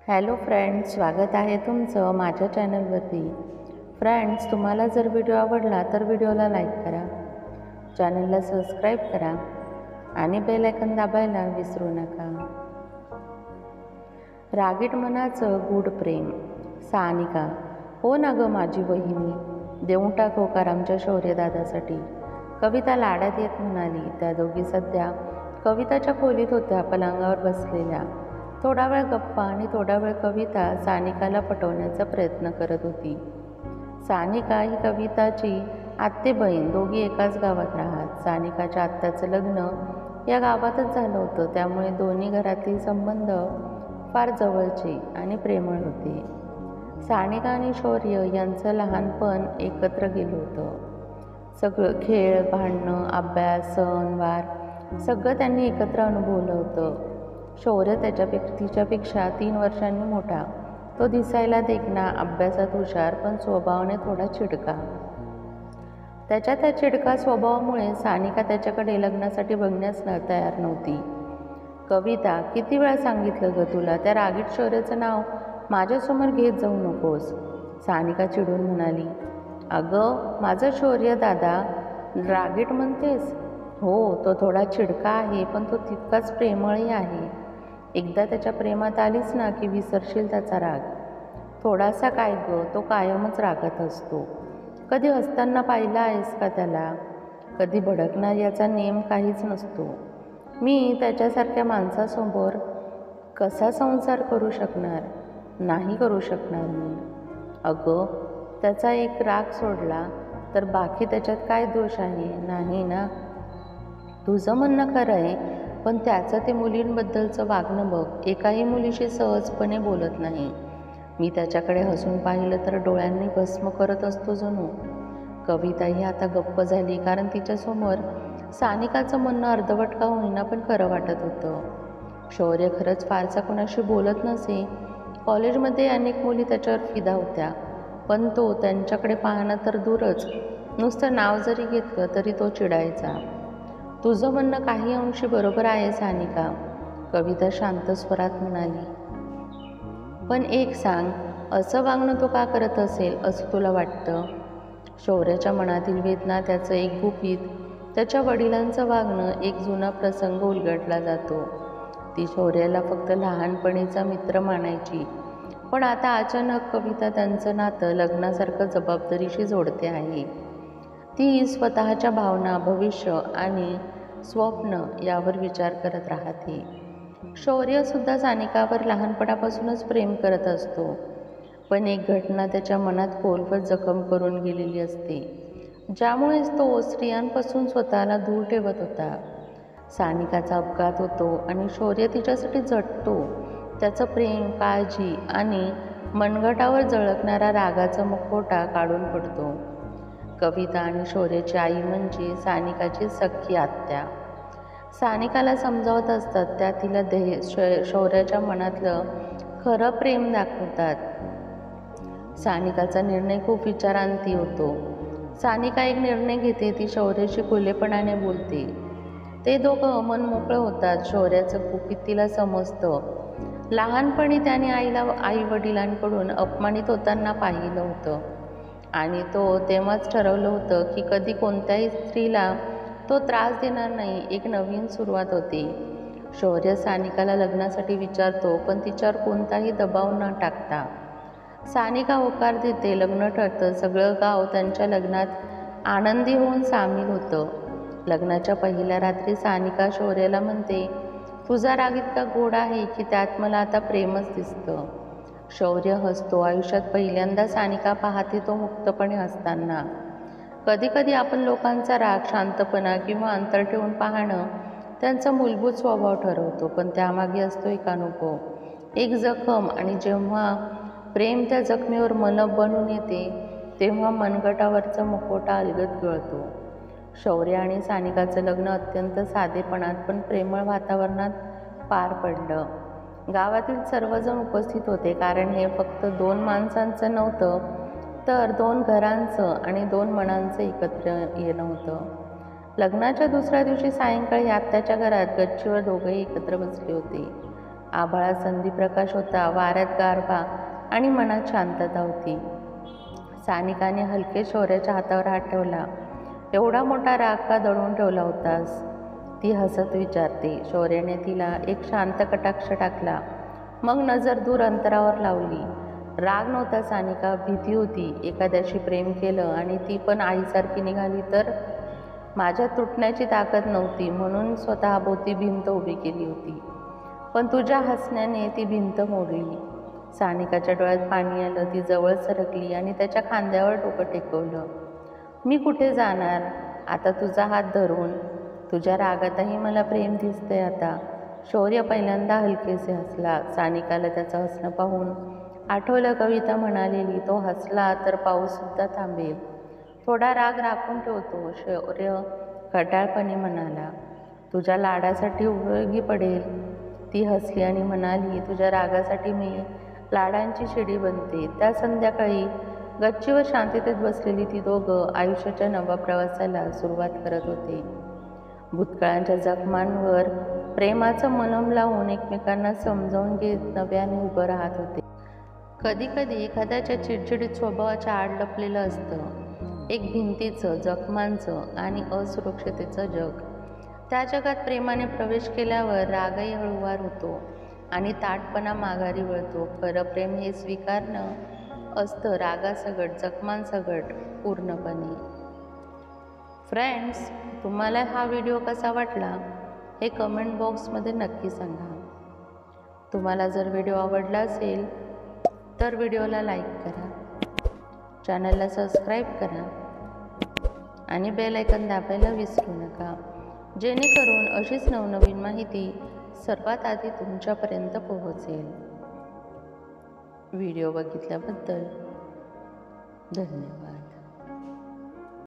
Hello friends, स्वागत आहे तुमचं माझ्या चॅनलवरती. फ्रेंड्स, तुम्हाला जर व्हिडिओ आवडला तर व्हिडिओला लाईक करा, चॅनलला सबस्क्राईब करा आणि बेल आयकॉन दाबायला विसरू नका. रागीट मनाचं गूढ प्रेम. सानिका. हो ना गं माझी वहिनी, देऊन टाक होकार आमच्या शौर्यदादासाठी. कविता लाडात येत म्हणाली. त्या दोघी सध्या कविताच्या खोलीत होत्या, पलंगावर बसलेल्या. थोडा वेळ गप्पा आणि थोडा वेळ कविता सानिकाला पटवण्याचा प्रयत्न करत होती. सानिका ही कविताची आत्ते बहीण, दोघी एकाच गावात राहत. सानिकाच्या आत्याचं लग्न या गावातच झालं होतं, त्यामुळे दोन्ही घरातील संबंध फार जवळचे आणि प्रेमळ होते. सानिका आणि शौर्य यांचं लहानपण एकत्र गेलं होतं. सगळं खेळ, भांडणं, अभ्यास, सण वार सगळं त्यांनी एकत्र अनुभवलं होतं. शौर्य तिच्यापेक्षा 3 वर्षांनी मोठा. तो दिसायला देखणा, अभ्यासात हुशार, पण स्वभावाने थोडा चिडका. त्या चिडका स्वभावामुळे सानिका त्याच्याकडे लग्नासाठी बघण्यास तयार नव्हती. कविता, किती वेळा सांगितलं ग तुला, त्या रागीट शौर्याचं नाव माझ्यासमोर घेत जाऊ नकोस, सानिका चिडून म्हणाली. अगं, माझं शौर्य दादा रागीट म्हणतेस? हो, तो थोडा चिडका आहे, पण तो तितकाच प्रेमळही आहे. एकदा त्याच्या प्रेमात आलीस ना की विसरशील त्याचा राग. थोडासा काय ग, तो कायमच रागात असतो. कधी हसताना पाहिला आहेस का त्याला? कधी भडकणार याचा नेम काहीच नसतो. मी त्याच्यासारख्या माणसासमोर कसा संसार करू शकणार? नाही करू शकणार मी. अगं, त्याचा एक राग सोडला तर बाकी त्याच्यात काय दोष आहे? नाही ना. तुझं म्हणणं खरं आहे, पण त्याचं ते मुलींबद्दलचं वागणं बघ. एकाही मुलीशी सहजपणे बोलत नाही. मी त्याच्याकडे हसून पाहिलं तर डोळ्यांनी भस्म करत असतो जणू. कविताही आता गप्प झाली, कारण तिच्यासमोर सानिकाचं म्हणणं अर्धवट का होईना पण खरं वाटत होतं. शौर्य खरंच फारसा कोणाशी बोलत नसे. कॉलेजमध्ये अनेक मुली त्याच्यावर फिदा होत्या, पण तो त्यांच्याकडे पाहणं तर दूरच, नुसतं नाव जरी घेतलं तरी तो चिडायचा. तुझं म्हणणं काही अंशी बरोबर आहे सानिका, कविता शांत स्वरात म्हणाली. पण एक सांग, असं वागणं तो का करत असेल असं तुला वाटतं? शौर्याच्या मनातील वेदना, त्याचं एक गुपित, त्याच्या वडिलांचं वागणं, एक जुना प्रसंग उलगडला जातो. ती शौर्याला फक्त लहानपणीचा मित्र मानायची, पण आता अचानक कविता त्यांचं नातं लग्नासारखं जबाबदारीशी जोडते आहे. ती स्वतःच्या भावना, भविष्य आणि स्वप्न यावर विचार करत राहते. शौर्यसुद्धा सानिकावर लहानपणापासूनच प्रेम करत असतो, पण एक घटना त्याच्या मनात खोलवर जखम करून गेलेली असते, ज्यामुळेच तो स्त्रियांपासून स्वतःला दूर ठेवत होता. सानिकाचा अपघात होतो आणि शौर्य तिच्यासाठी झटतो. त्याचं प्रेम, काळजी आणि मनगटावर झळकणारा रागाचा मुखवटा काढून पडतो. कविता आणि शौर्याची आई म्हणजे सानिकाची सख्खी आत्या. सानिकाला समजावत असतात त्या तिला शौर्याच्या मनातलं खरं प्रेम दाखवतात. सानिकाचा निर्णय खूप विचारांती होतो. सानिका एक निर्णय घेते. ती शौर्याशी खुलेपणाने बोलते. ते दोघं मनमोकळं होतात. शौर्याचं गुपित तिला समजतं. लहानपणी त्याने आई वडिलांकडून अपमानित होताना पाहिलं होतं आणि तो तेव्हाच ठरवलं होतं की कधी कोणत्याही स्त्रीला तो त्रास देणार नाही. एक नवीन सुरुवात होती. शौर्य सानिकाला लग्नासाठी विचारतो, पण तिच्यावर कोणताही दबाव न टाकता. सानिका होकार देते. लग्न ठरतं. सगळं गाव त्यांच्या लग्नात आनंदी होऊन सामील होतं. लग्नाच्या पहिल्या रात्री सानिका शौर्याला म्हणते, तुझा राग इतका गोड आहे की त्यात मला आता प्रेमच दिसतं. शौर्य हसतो. आयुष्यात पहिल्यांदा सानिका पाहते तो मुक्तपणे हसताना. कधी कधी आपण लोकांचा राग, शांतपणा किंवा अंतर ठेवून पाहणं त्यांचा मूलभूत स्वभाव ठरवतो, पण त्यामागे असतो एक अनुभव, एक जखम, आणि जेव्हा प्रेम त्या जखमेवर मलम बनून येते तेव्हा मनगटावरचा मुखवटा अलगद गळतो. शौर्य आणि सानिकाचं लग्न अत्यंत साधेपणात पण प्रेमळ वातावरणात पार पडलं. गावातील सर्वजण उपस्थित होते, कारण हे फक्त 2 माणसांचं नव्हतं, तर 2 घरांचं आणि 2 मनांचं एकत्र येणं होतं. लग्नाच्या दुसऱ्या दिवशी सायंकाळी आत्याच्या घरात गच्चीवर दोघंही एकत्र बसले होते. आभाळात संधीप्रकाश होता, वाऱ्यात गारवा आणि मनात शांतता होती. सानिकाने हलके शौर्याच्या हातावर हात ठेवला. एवढा मोठा राग का दडवून ठेवला होतास? ती हसत विचारते. शौर्याने तिला एक शांत कटाक्ष टाकला, मग नजर दूर अंतरावर लावली. राग नव्हता सानिका, भीती होती. एखाद्याशी प्रेम केलं आणि ती पण आईसारखी निघाली तर? माझ्यात तुटण्याची ताकद नव्हती म्हणून स्वतःभोवती भिंत उभी केली होती, पण तुझ्या हसण्याने ती भिंत मोडली. सानिकाच्या डोळ्यात पाणी आलं. ती जवळ सरकली आणि त्याच्या खांद्यावर डोकं टेकवलं. मी कुठे जाणार आता तुझा हात धरून? तुझ्या रागातही मला प्रेम दिसतंय आता. शौर्य पहिल्यांदा हलकेसे हसला. सानिकाला त्याचं हसणं पाहून आठवलं कविता म्हणालेली, तो हसला तर पाऊससुद्धा थांबेल. थोडा राग राखून ठेवतो. शौर्य खट्याळपणे म्हणाला, तुझ्या लाडासाठी उपयोगी पडेल. ती हसली आणि म्हणाली, तुझ्या रागासाठी मी लाडांची शिडी बनते. त्या संध्याकाळी गच्चीवर शांततेत बसलेली ती दोघं आयुष्याच्या नव्या प्रवासाला सुरुवात करत होते. भूतकाळाच्या जखमांवर प्रेमाचं मलम लावून एकमेकांना समजावून घेत नव्याने उभं राहत होते. कधी कधी एखाद्याच्या चिडचिडीत स्वभावाच्या आड लपलेलं असतं एक भिंतीचं, जखमांचं आणि असुरक्षिततेचं जग. त्या जगात प्रेमाने प्रवेश केल्यावर रागही हळूवार होतो आणि ताठपणा माघारी वळतो. खरं प्रेम हे स्वीकारणं असतं रागासगट, जखमांसगट पूर्णपणे. फ्रेंड्स, तुम्हाला हा व्हिडिओ कसा वाटला हे कमेंट बॉक्समध्ये नक्की सांगा. तुम्हाला जर व्हिडिओ आवडला असेल तर व्हिडिओला लाईक करा, चॅनलला सबस्क्राईब करा आणि बेल आयकॉन दाबायला विसरू नका, जेणेकरून अशीच नवनवीन माहिती सर्वात आधी तुमच्यापर्यंत पोहोचेल. व्हिडिओ बघितल्याबद्दल धन्यवाद.